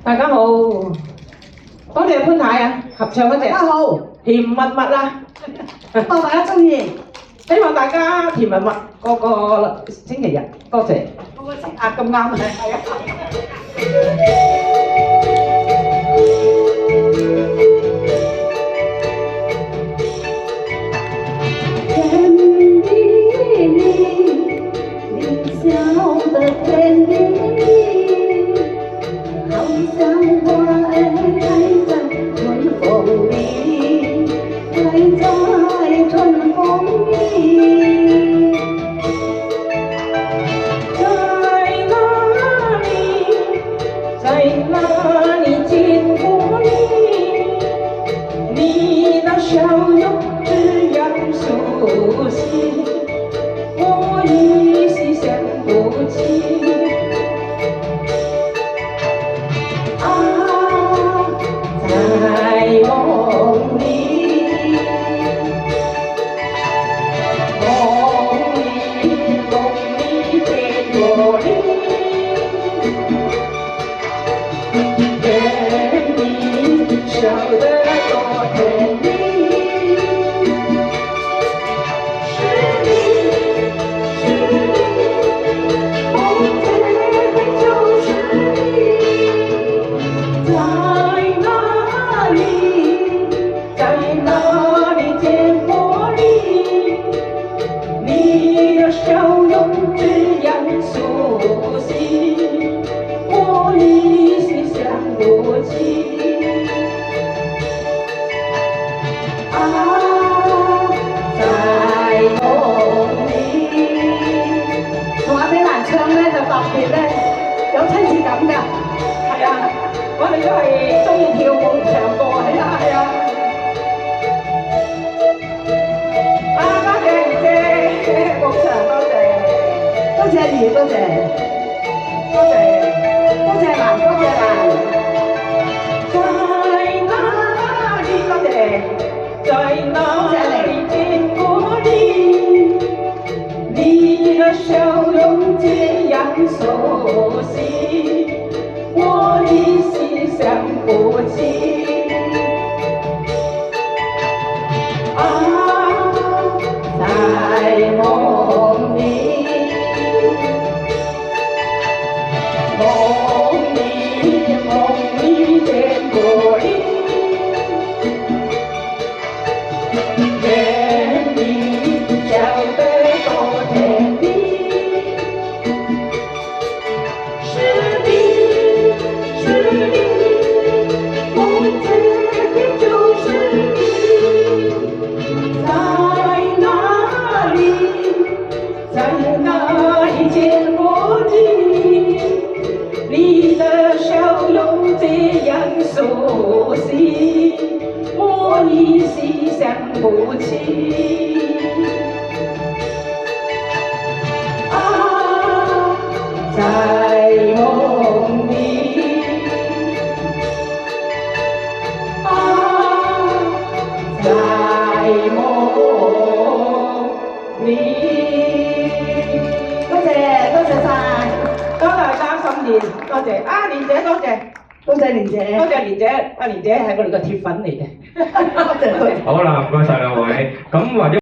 大家好，多謝潘太啊，合唱嗰隻大家好，甜蜜蜜啊，希望大家中意。希望大家甜蜜蜜個個星期日，多謝。咁啱啊，係啊。甜蜜蜜，你笑得甜蜜蜜，好像花儿开在春风里，开在春风里。在哪里见过你？你的笑容这样熟悉，我一时想不起。啊，在梦里，梦里见过你。笑得多甜蜜，是你，我觉得就是你，在哪里，在哪里见过你？你的笑容这样熟悉，我一时想不起。同阿比蘭唱咧就特別咧有親切感㗎。係啊，我哋都係中意跳舞唔唱歌，係啊係啊。啊，多謝二姐捧場，多謝，多謝你，多謝，多謝，多謝蘭，多謝蘭。在哪裡？多謝，在哪裡見過你？你的笑容這樣熟悉，我一時想不起。啊，在夢裡，夢裡見過你，甜蜜笑得多甜蜜。是你，我觉得就是你，在哪里，在哪里见过你？你的笑容这样熟悉，我一时想不起。啊，在夢裡，啊，在夢裡。多謝，多謝晒，多大家新年，多謝啊，蓮姐多謝，多謝蓮姐，多謝蓮姐，阿蓮姐係我哋個鐵粉嚟嘅。多謝佢。好啦，唔該晒兩位。咁或者